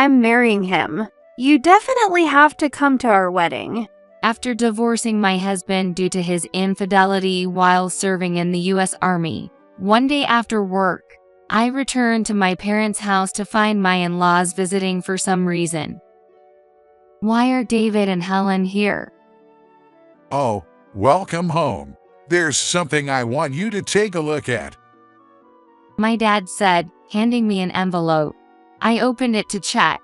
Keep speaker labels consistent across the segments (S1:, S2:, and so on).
S1: I'm marrying him. You definitely have to come to our wedding.
S2: After divorcing my husband due to his infidelity while serving in the U.S. Army, one day after work, I returned to my parents' house to find my in-laws visiting for some reason. Why are David and Helen here?
S3: Oh, welcome home. There's something I want you to take a look at.
S2: My dad said, handing me an envelope. I opened it to check.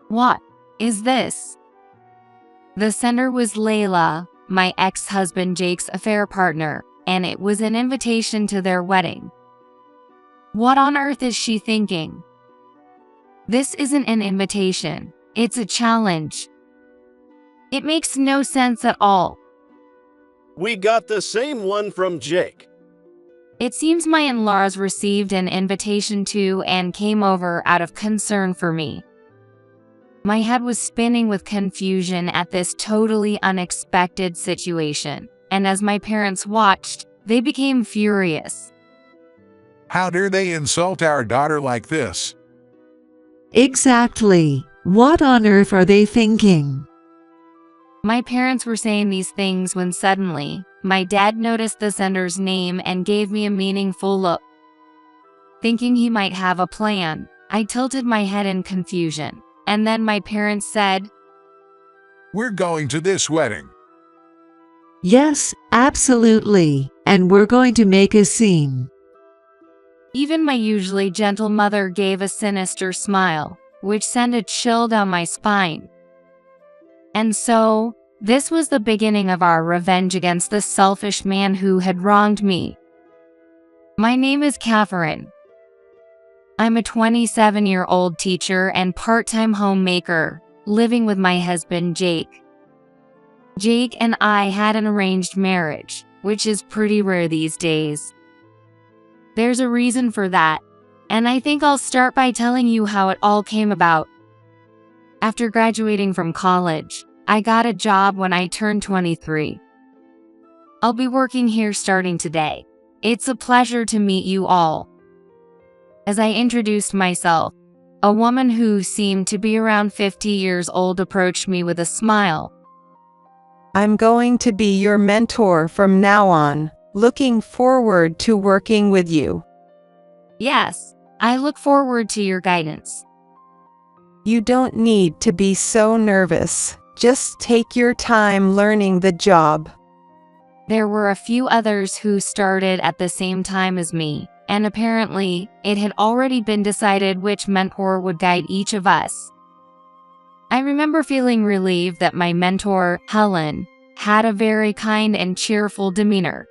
S2: What is this? The sender was Layla, my ex-husband Jake's affair partner, and it was an invitation to their wedding. What on earth is she thinking? This isn't an invitation, it's a challenge. It makes no sense at all.
S4: We got the same one from Jake.
S2: It seems my in-laws received an invitation to and came over out of concern for me. My head was spinning with confusion at this totally unexpected situation, and as my parents watched, they became furious.
S3: How dare they insult our daughter like this?
S5: Exactly. What on earth are they thinking?
S2: My parents were saying these things when suddenly, my dad noticed the sender's name and gave me a meaningful look. Thinking he might have a plan, I tilted my head in confusion, and then my parents said,
S3: We're going to this wedding.
S5: Yes, absolutely. And we're going to make a scene.
S2: Even my usually gentle mother gave a sinister smile, which sent a chill down my spine. And so, this was the beginning of our revenge against the selfish man who had wronged me. My name is Catherine. I'm a 27-year-old teacher and part-time homemaker, living with my husband Jake. Jake and I had an arranged marriage, which is pretty rare these days. There's a reason for that, and I think I'll start by telling you how it all came about. After graduating from college, I got a job when I turned 23. I'll be working here starting today. It's a pleasure to meet you all. As I introduced myself, a woman who seemed to be around 50 years old approached me with a smile.
S6: I'm going to be your mentor from now on. Looking forward to working with you.
S2: Yes, I look forward to your guidance.
S6: You don't need to be so nervous. Just take your time learning the job.
S2: There were a few others who started at the same time as me, and apparently, it had already been decided which mentor would guide each of us. I remember feeling relieved that my mentor, Helen, had a very kind and cheerful demeanor.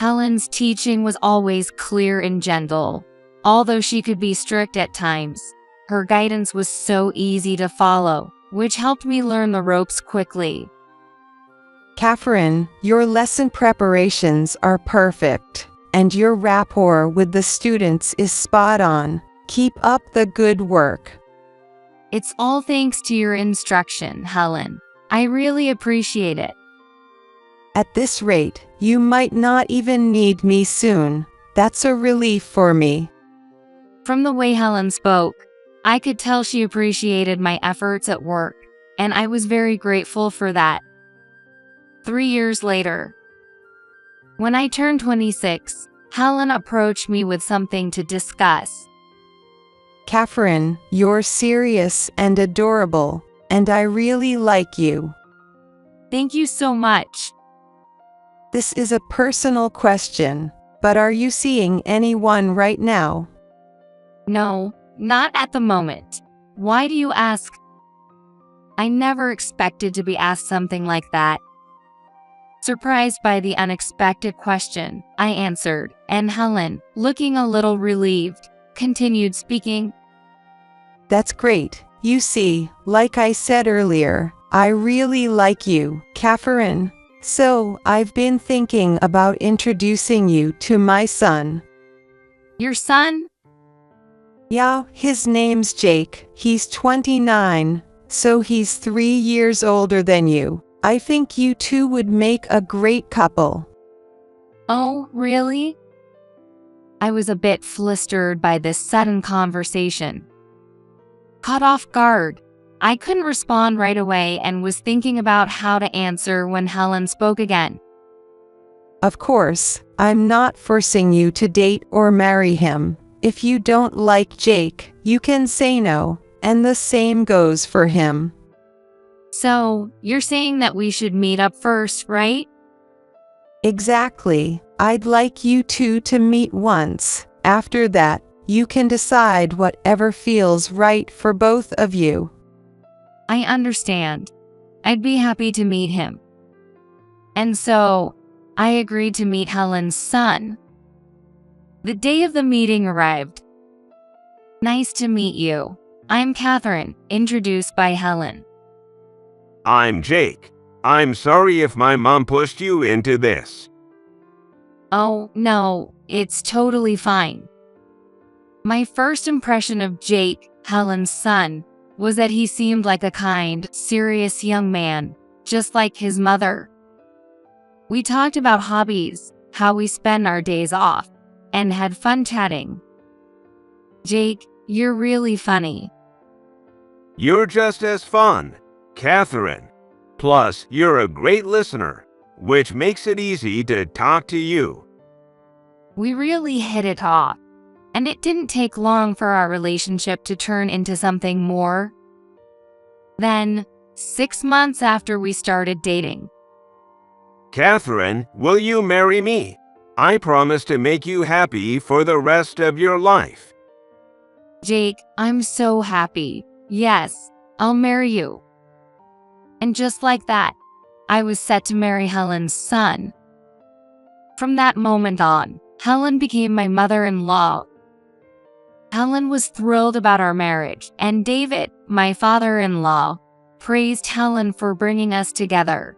S2: Helen's teaching was always clear and gentle, although she could be strict at times. Her guidance was so easy to follow, which helped me learn the ropes quickly.
S6: Catherine, your lesson preparations are perfect, and your rapport with the students is spot on. Keep up the good work.
S2: It's all thanks to your instruction, Helen. I really appreciate it.
S6: At this rate, you might not even need me soon. That's a relief for me.
S2: From the way Helen spoke, I could tell she appreciated my efforts at work, and I was very grateful for that. 3 years later, when I turned 26, Helen approached me with something to discuss.
S6: Catherine, you're serious and adorable, and I really like you.
S2: Thank you so much.
S6: This is a personal question, but are you seeing anyone right now?
S2: No, not at the moment. Why do you ask? I never expected to be asked something like that. Surprised by the unexpected question, I answered, and Helen, looking a little relieved, continued speaking.
S6: That's great. You see, like I said earlier, I really like you, Catherine. So, I've been thinking about introducing you to my son.
S2: Your son?
S6: Yeah, his name's Jake. He's 29, so he's 3 years older than you. I think you two would make a great couple.
S2: Oh, really? I was a bit flustered by this sudden conversation. Caught off guard, I couldn't respond right away and was thinking about how to answer when Helen spoke again.
S6: Of course, I'm not forcing you to date or marry him. If you don't like Jake, you can say no, and the same goes for him.
S2: So, you're saying that we should meet up first, right?
S6: Exactly. I'd like you two to meet once. After that, you can decide whatever feels right for both of you.
S2: I understand. I'd be happy to meet him. And so, I agreed to meet Helen's son. The day of the meeting arrived. Nice to meet you. I'm Catherine, introduced by Helen.
S7: I'm Jake. I'm sorry if my mom pushed you into this.
S2: Oh, no, it's totally fine. My first impression of Jake, Helen's son, was that he seemed like a kind, serious young man, just like his mother. We talked about hobbies, how we spend our days off, and had fun chatting. Jake, you're really funny.
S7: You're just as fun, Catherine. Plus, you're a great listener, which makes it easy to talk to you.
S2: We really hit it off, and it didn't take long for our relationship to turn into something more. Then, 6 months after we started dating.
S7: Catherine, will you marry me? I promise to make you happy for the rest of your life.
S2: Jake, I'm so happy. Yes, I'll marry you. And just like that, I was set to marry Helen's son. From that moment on, Helen became my mother-in-law. Helen was thrilled about our marriage, and David, my father-in-law, praised Helen for bringing us together.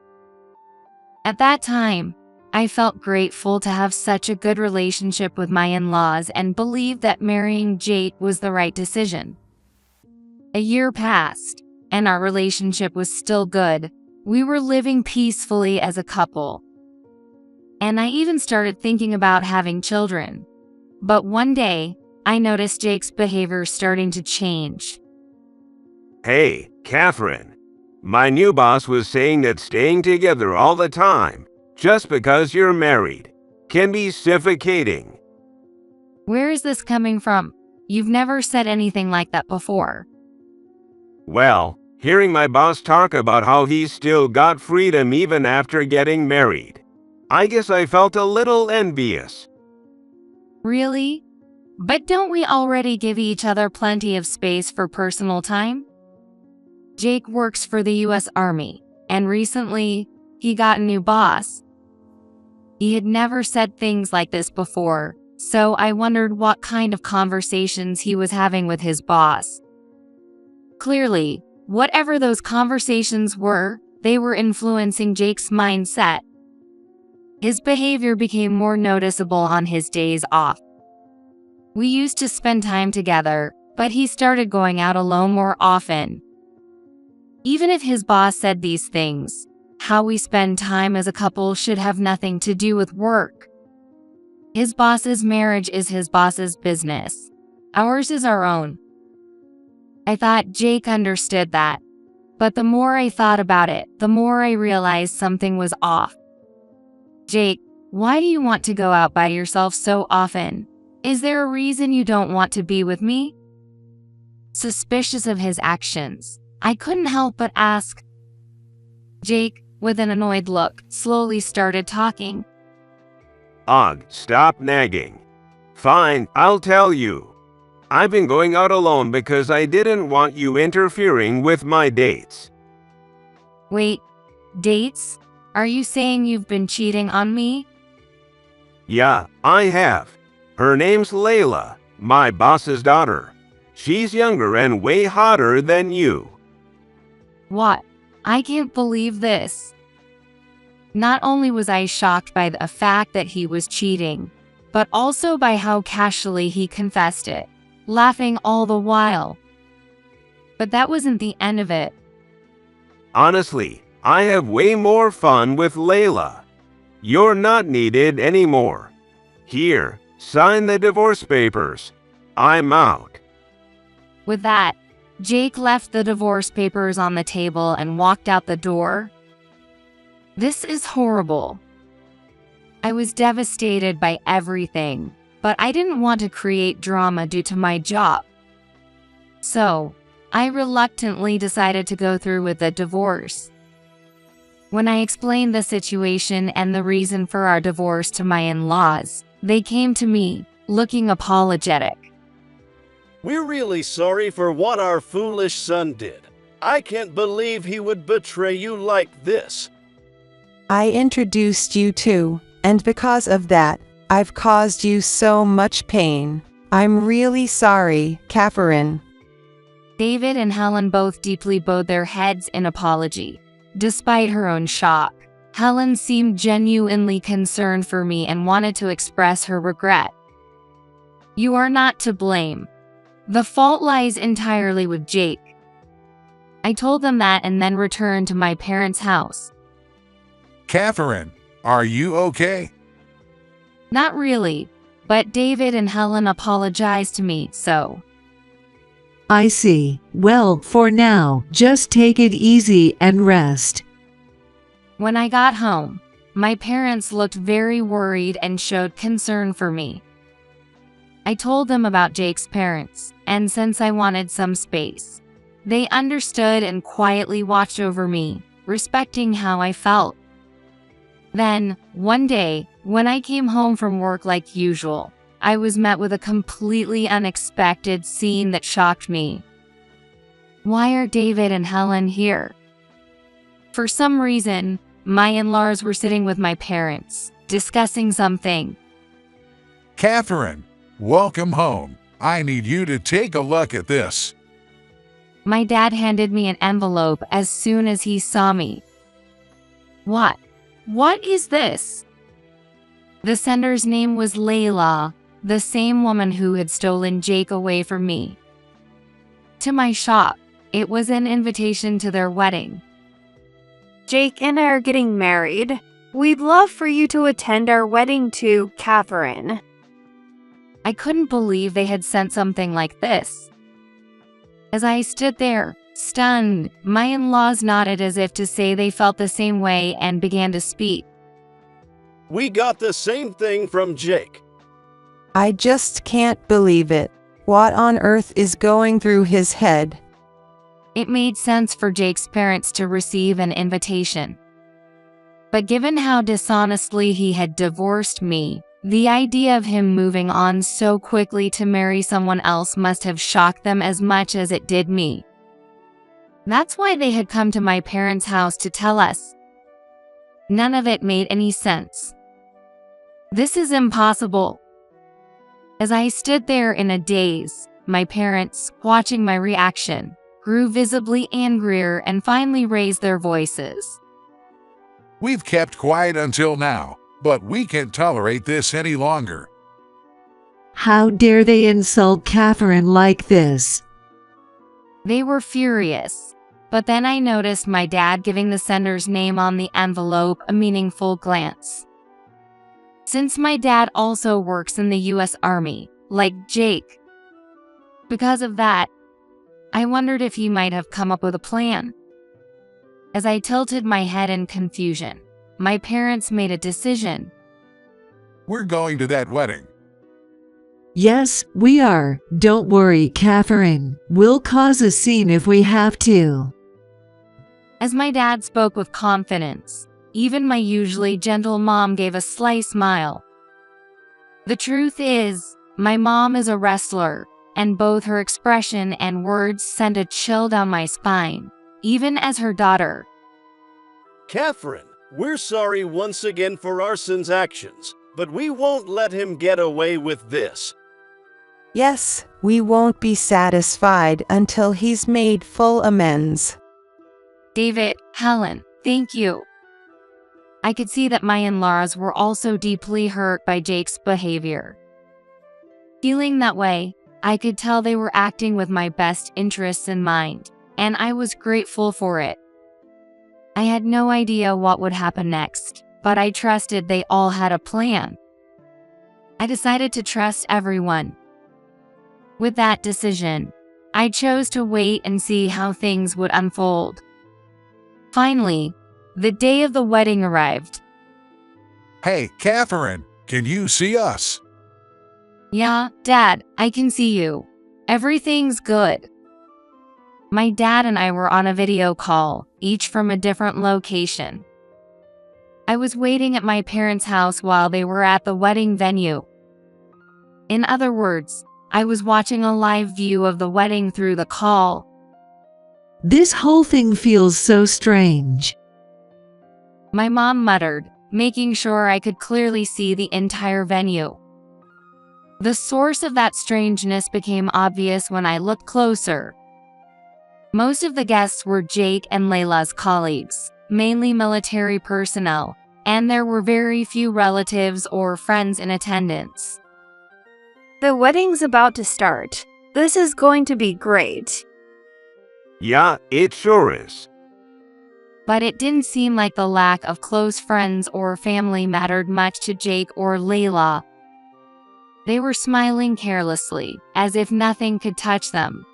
S2: At that time, I felt grateful to have such a good relationship with my in-laws and believed that marrying Jake was the right decision. A year passed, and our relationship was still good. We were living peacefully as a couple. And I even started thinking about having children. But one day, I noticed Jake's behavior starting to change.
S7: Hey, Catherine. My new boss was saying that staying together all the time, just because you're married, can be suffocating.
S2: Where is this coming from? You've never said anything like that before.
S7: Well, hearing my boss talk about how he's still got freedom even after getting married, I guess I felt a little envious.
S2: Really? But don't we already give each other plenty of space for personal time? Jake works for the US Army, and recently, he got a new boss. He had never said things like this before, so I wondered what kind of conversations he was having with his boss. Clearly, whatever those conversations were, they were influencing Jake's mindset. His behavior became more noticeable on his days off. We used to spend time together, but he started going out alone more often. Even if his boss said these things, how we spend time as a couple should have nothing to do with work. His boss's marriage is his boss's business. Ours is our own. I thought Jake understood that. But the more I thought about it, the more I realized something was off. Jake, why do you want to go out by yourself so often? Is there a reason you don't want to be with me? Suspicious of his actions, I couldn't help but ask. Jake, with an annoyed look, slowly started talking.
S7: Ugh, stop nagging. Fine, I'll tell you. I've been going out alone because I didn't want you interfering with my dates.
S2: Wait, dates? Are you saying you've been cheating on me?
S7: Yeah, I have. Her name's Layla, my boss's daughter. She's younger and way hotter than you.
S2: What? I can't believe this. Not only was I shocked by the fact that he was cheating, but also by how casually he confessed it, laughing all the while. But that wasn't the end of it.
S7: Honestly, I have way more fun with Layla. You're not needed anymore. Here, sign the divorce papers. I'm out.
S2: With that, Jake left the divorce papers on the table and walked out the door. This is horrible. I was devastated by everything, but I didn't want to create drama due to my job. So, I reluctantly decided to go through with the divorce. When I explained the situation and the reason for our divorce to my in-laws, they came to me, looking apologetic.
S4: We're really sorry for what our foolish son did. I can't believe he would betray you like this.
S6: I introduced you to, and because of that, I've caused you so much pain. I'm really sorry, Catherine.
S2: David and Helen both deeply bowed their heads in apology. Despite her own shock, Helen seemed genuinely concerned for me and wanted to express her regret. You are not to blame. The fault lies entirely with Jake. I told them that and then returned to my parents' house.
S3: Catherine, are you okay?
S2: Not really, but David and Helen apologized to me, so.
S5: I see. Well, for now, just take it easy and rest.
S2: When I got home, my parents looked very worried and showed concern for me. I told them about Jake's parents, and since I wanted some space, they understood and quietly watched over me, respecting how I felt. Then, one day, when I came home from work like usual, I was met with a completely unexpected scene that shocked me. Why are David and Helen here? For some reason, my in-laws were sitting with my parents, discussing something.
S3: Catherine, welcome home. I need you to take a look at this.
S2: My dad handed me an envelope as soon as he saw me. What? What is this? The sender's name was Layla, the same woman who had stolen Jake away from me. To my shock, it was an invitation to their wedding.
S1: Jake and I are getting married. We'd love for you to attend our wedding too, Catherine.
S2: I couldn't believe they had sent something like this. As I stood there, stunned, my in-laws nodded as if to say they felt the same way and began to speak.
S4: We got the same thing from Jake.
S6: I just can't believe it. What on earth is going through his head?
S2: It made sense for Jake's parents to receive an invitation. But given how dishonestly he had divorced me, the idea of him moving on so quickly to marry someone else must have shocked them as much as it did me. That's why they had come to my parents' house to tell us. None of it made any sense. This is impossible. As I stood there in a daze, my parents, watching my reaction, grew visibly angrier and finally raised their voices.
S3: We've kept quiet until now, but we can't tolerate this any longer.
S5: How dare they insult Catherine like this?
S2: They were furious, but then I noticed my dad giving the sender's name on the envelope a meaningful glance. Since my dad also works in the US Army, like Jake. Because of that, I wondered if he might have come up with a plan. As I tilted my head in confusion, my parents made a decision.
S3: We're going to that wedding.
S5: Yes, we are. Don't worry, Catherine. We'll cause a scene if we have to.
S2: As my dad spoke with confidence, even my usually gentle mom gave a sly smile. The truth is, my mom is a wrestler, and both her expression and words sent a chill down my spine, even as her daughter.
S4: Catherine, we're sorry once again for our son's actions, but we won't let him get away with this.
S6: Yes, we won't be satisfied until he's made full amends.
S2: David, Helen, thank you. I could see that my in-laws were also deeply hurt by Jake's behavior. Feeling that way, I could tell they were acting with my best interests in mind, and I was grateful for it. I had no idea what would happen next, but I trusted they all had a plan. I decided to trust everyone. With that decision, I chose to wait and see how things would unfold. Finally, the day of the wedding arrived.
S3: Hey, Catherine, can you see us?
S2: Yeah, Dad, I can see you. Everything's good. My dad and I were on a video call, each from a different location. I was waiting at my parents' house while they were at the wedding venue. In other words, I was watching a live view of the wedding through the call.
S5: This whole thing feels so strange.
S2: My mom muttered, making sure I could clearly see the entire venue. The source of that strangeness became obvious when I looked closer. Most of the guests were Jake and Layla's colleagues, mainly military personnel, and there were very few relatives or friends in attendance.
S1: The wedding's about to start. This is going to be great.
S7: Yeah, it sure is.
S2: But it didn't seem like the lack of close friends or family mattered much to Jake or Layla. They were smiling carelessly, as if nothing could touch them.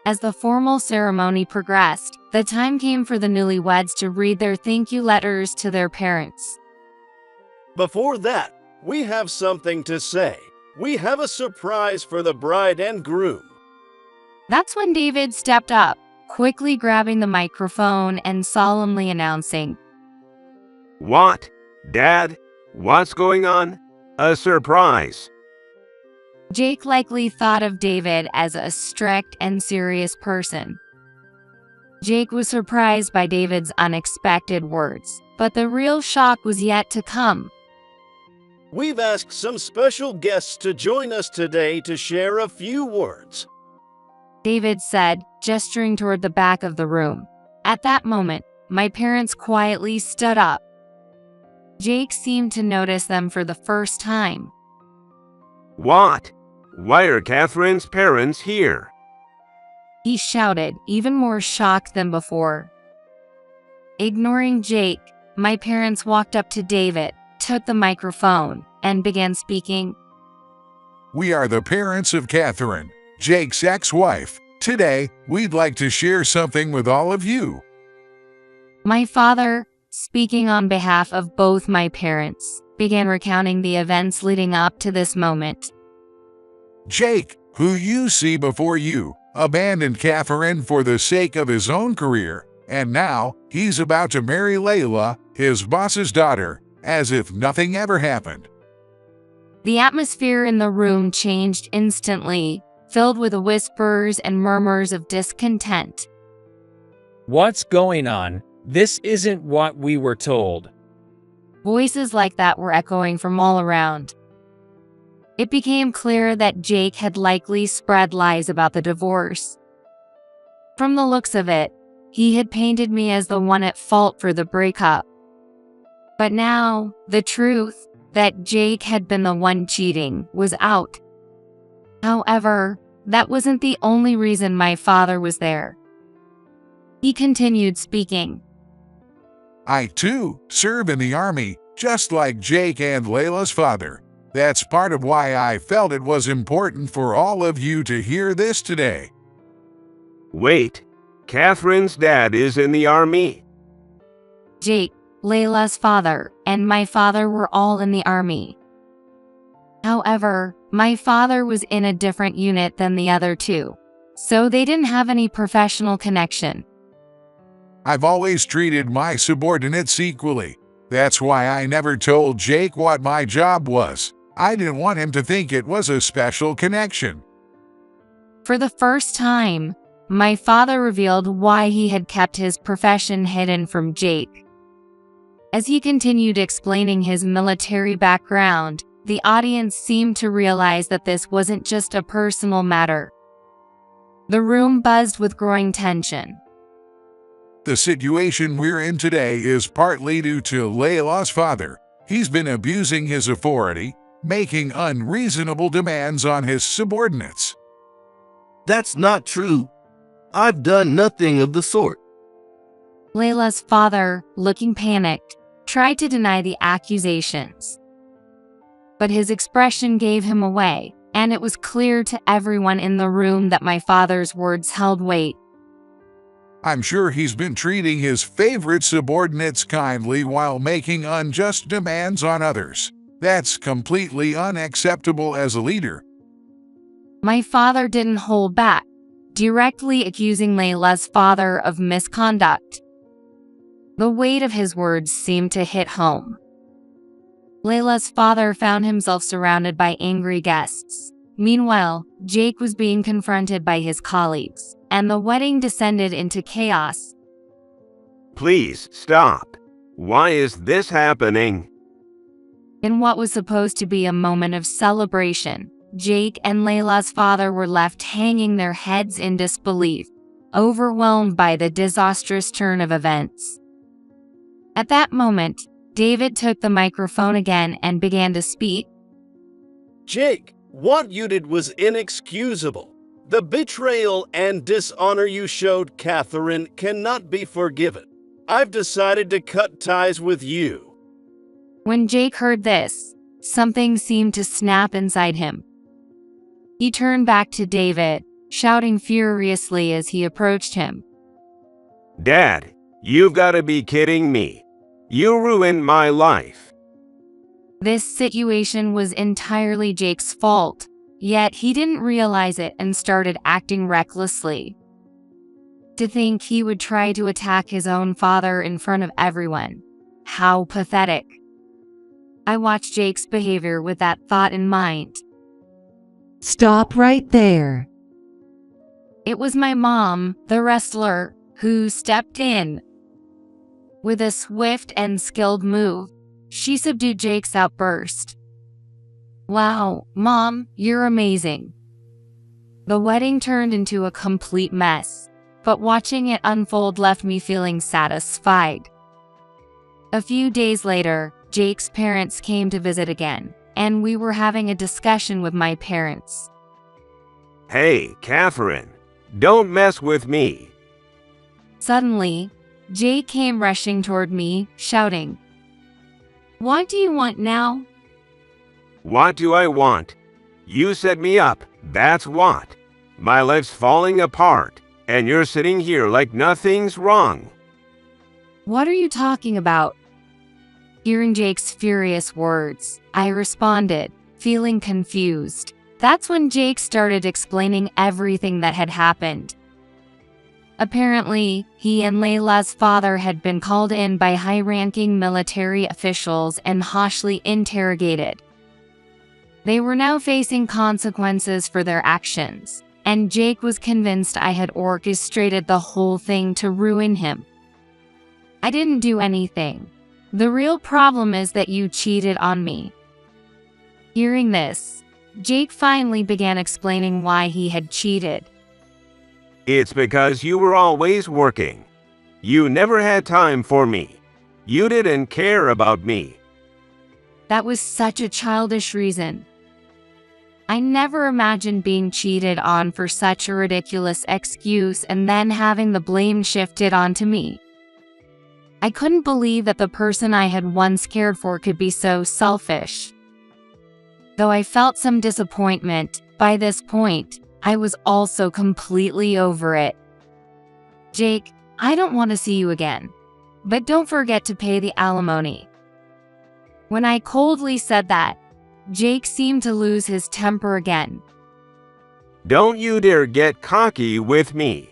S2: As the formal ceremony progressed, the time came for the newlyweds to read their thank you letters to their parents.
S4: Before that, we have something to say. We have a surprise for the bride and groom.
S2: That's when David stepped up, quickly grabbing the microphone and solemnly announcing,
S7: What? Dad? What's going on? A surprise.
S2: Jake likely thought of David as a strict and serious person. Jake was surprised by David's unexpected words, but the real shock was yet to come.
S4: We've asked some special guests to join us today to share a few words.
S2: David said, gesturing toward the back of the room. At that moment, my parents quietly stood up. Jake seemed to notice them for the first time.
S7: What? Why are Catherine's parents here?
S2: He shouted, even more shocked than before. Ignoring Jake, my parents walked up to David, took the microphone, and began speaking.
S3: We are the parents of Catherine, Jake's ex-wife. Today, we'd like to share something with all of you.
S2: My father, speaking on behalf of both my parents, began recounting the events leading up to this moment.
S3: Jake, who you see before you, abandoned Catherine for the sake of his own career, and now he's about to marry Layla, his boss's daughter, as if nothing ever happened.
S2: The atmosphere in the room changed instantly, filled with whispers and murmurs of discontent.
S8: What's going on? This isn't what we were told.
S2: Voices like that were echoing from all around. It became clear that Jake had likely spread lies about the divorce. From the looks of it, he had painted me as the one at fault for the breakup. But now, the truth, that Jake had been the one cheating, was out. However, that wasn't the only reason my father was there. He continued speaking.
S3: I, too, serve in the army, just like Jake and Layla's father. That's part of why I felt it was important for all of you to hear this today.
S7: Wait, Catherine's dad is in the army?
S2: Jake, Layla's father, and my father were all in the army. However, my father was in a different unit than the other two, so they didn't have any professional connection.
S3: I've always treated my subordinates equally. That's why I never told Jake what my job was. I didn't want him to think it was a special connection.
S2: For the first time, my father revealed why he had kept his profession hidden from Jake. As he continued explaining his military background, the audience seemed to realize that this wasn't just a personal matter. The room buzzed with growing tension.
S3: The situation we're in today is partly due to Layla's father. He's been abusing his authority, making unreasonable demands on his subordinates.
S9: That's not true. I've done nothing of the sort.
S2: Layla's father, looking panicked, tried to deny the accusations. But his expression gave him away. and it was clear to everyone in the room that my father's words held weight.
S3: I'm sure he's been treating his favorite subordinates kindly while making unjust demands on others. That's completely unacceptable as a leader.
S2: My father didn't hold back, directly accusing Layla's father of misconduct. The weight of his words seemed to hit home. Layla's father found himself surrounded by angry guests. Meanwhile, Jake was being confronted by his colleagues, and the wedding descended into chaos.
S7: Please stop. Why is this happening?
S2: In what was supposed to be a moment of celebration, Jake and Layla's father were left hanging their heads in disbelief, overwhelmed by the disastrous turn of events. At that moment, David took the microphone again and began to speak.
S4: Jake, what you did was inexcusable. The betrayal and dishonor you showed Catherine cannot be forgiven. I've decided to cut ties with you.
S2: When Jake heard this, something seemed to snap inside him. He turned back to David, shouting furiously as he approached him.
S7: Dad, you've got to be kidding me. You ruined my life.
S2: This situation was entirely Jake's fault, yet he didn't realize it and started acting recklessly. To think he would try to attack his own father in front of everyone. How pathetic. I watched Jake's behavior with that thought in mind.
S5: Stop right there.
S2: It was my mom, the wrestler, who stepped in. With a swift and skilled move, she subdued Jake's outburst. Wow, Mom, you're amazing. The wedding turned into a complete mess, but watching it unfold left me feeling satisfied. A few days later, Jake's parents came to visit again, and we were having a discussion with my parents.
S7: Hey, Catherine, don't mess with me.
S2: Suddenly, Jake came rushing toward me, shouting, "What do you want now?"
S7: What do I want? You set me up, that's what. My life's falling apart, and you're sitting here like nothing's wrong.
S2: What are you talking about? Hearing Jake's furious words, I responded, feeling confused. That's when Jake started explaining everything that had happened. Apparently, he and Layla's father had been called in by high-ranking military officials and harshly interrogated. They were now facing consequences for their actions, and Jake was convinced I had orchestrated the whole thing to ruin him. I didn't do anything. The real problem is that you cheated on me. Hearing this, Jake finally began explaining why he had cheated.
S7: It's because you were always working. You never had time for me. You didn't care about me.
S2: That was such a childish reason. I never imagined being cheated on for such a ridiculous excuse and then having the blame shifted onto me. I couldn't believe that the person I had once cared for could be so selfish. Though I felt some disappointment, by this point, I was also completely over it. Jake, I don't want to see you again, but don't forget to pay the alimony. When I coldly said that, Jake seemed to lose his temper again.
S7: Don't you dare get cocky with me.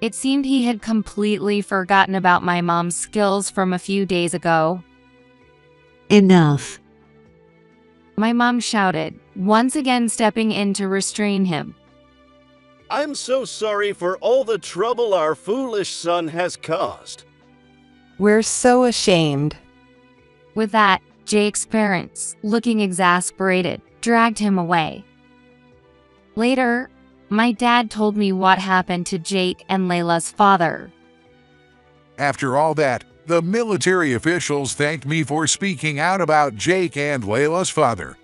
S2: It seemed he had completely forgotten about my mom's skills from a few days ago.
S5: Enough.
S2: My mom shouted, once again stepping in to restrain him.
S4: I'm so sorry for all the trouble our foolish son has caused.
S6: We're so ashamed.
S2: With that, Jake's parents, looking exasperated, dragged him away. Later, my dad told me what happened to Jake and Layla's father.
S3: After all that, the military officials thanked me for speaking out about Jake and Layla's father.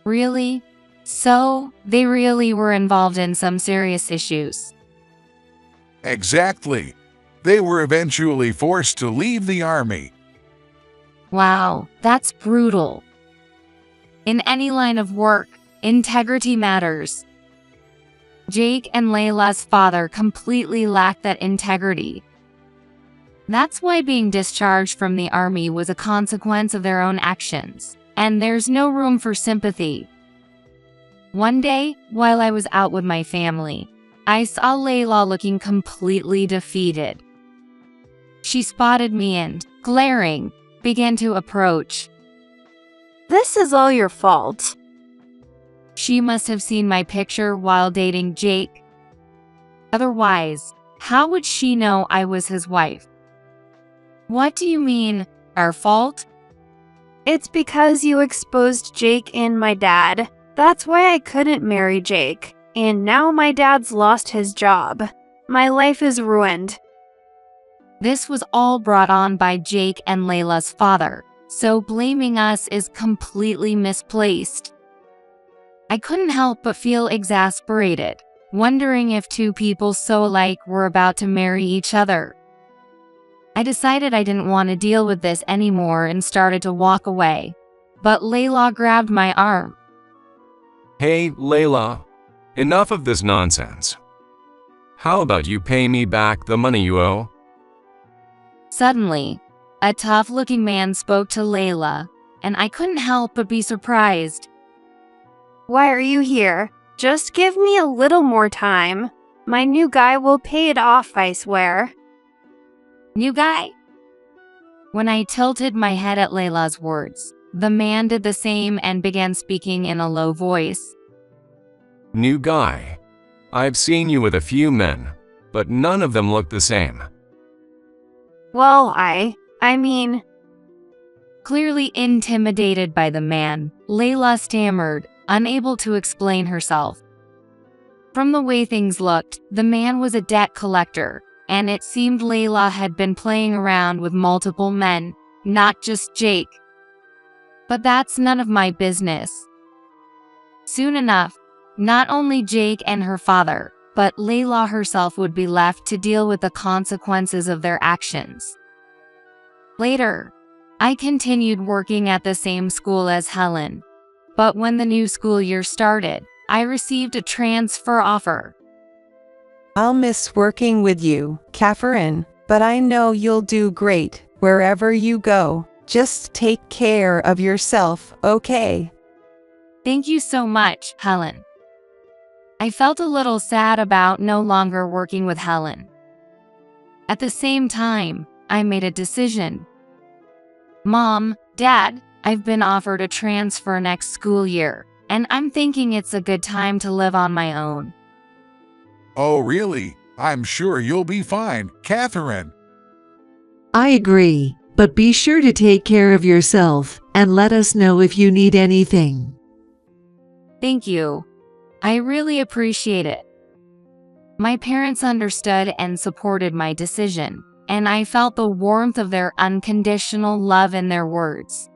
S2: Really? So, they really were involved in some serious issues.
S3: Exactly. They were eventually forced to leave the army.
S2: Wow, that's brutal. In any line of work, Integrity matters. Jake and Layla's father completely lacked that integrity. That's why being discharged from the army was a consequence of their own actions, and there's no room for sympathy. One day, while I was out with my family, I saw Layla looking completely defeated. She spotted me and, glaring, began to approach.
S1: This is all your fault.
S2: She must have seen my picture while dating Jake. Otherwise, how would she know I was his wife? What do you mean, our fault?
S1: It's because you exposed Jake and my dad. That's why I couldn't marry Jake. And now my dad's lost his job. My life is ruined.
S2: This was all brought on by Jake and Layla's father, so blaming us is completely misplaced. I couldn't help but feel exasperated, wondering if two people so alike were about to marry each other. I decided I didn't want to deal with this anymore and started to walk away, but Layla grabbed my arm.
S10: Hey, Layla. Enough of this nonsense. How about you pay me back the money you owe?
S2: Suddenly, a tough-looking man spoke to Layla, and I couldn't help but be surprised.
S1: Why are you here? Just give me a little more time. My new guy will pay it off, I swear.
S2: New guy? When I tilted my head at Layla's words, the man did the same and began speaking in a low voice.
S10: New guy. I've seen you with a few men, but none of them look the same.
S1: Well, I mean...
S2: Clearly intimidated by the man, Layla stammered, unable to explain herself. From the way things looked, the man was a debt collector, and it seemed Layla had been playing around with multiple men, not just Jake. But that's none of my business. Soon enough, not only Jake and her father, but Layla herself would be left to deal with the consequences of their actions. Later, I continued working at the same school as Helen, but when the new school year started, I received a transfer offer.
S6: I'll miss working with you, Catherine, but I know you'll do great wherever you go. Just take care of yourself, okay?
S2: Thank you so much, Helen. I felt a little sad about no longer working with Helen. At the same time, I made a decision. Mom, Dad, I've been offered a transfer next school year, and I'm thinking it's a good time to live on my own.
S3: Oh, really? I'm sure you'll be fine, Catherine.
S5: I agree, but be sure to take care of yourself and let us know if you need anything.
S2: Thank you. I really appreciate it. My parents understood and supported my decision, and I felt the warmth of their unconditional love in their words.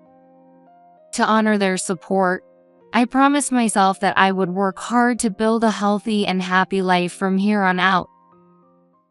S2: To honor their support, I promised myself that I would work hard to build a healthy and happy life from here on out.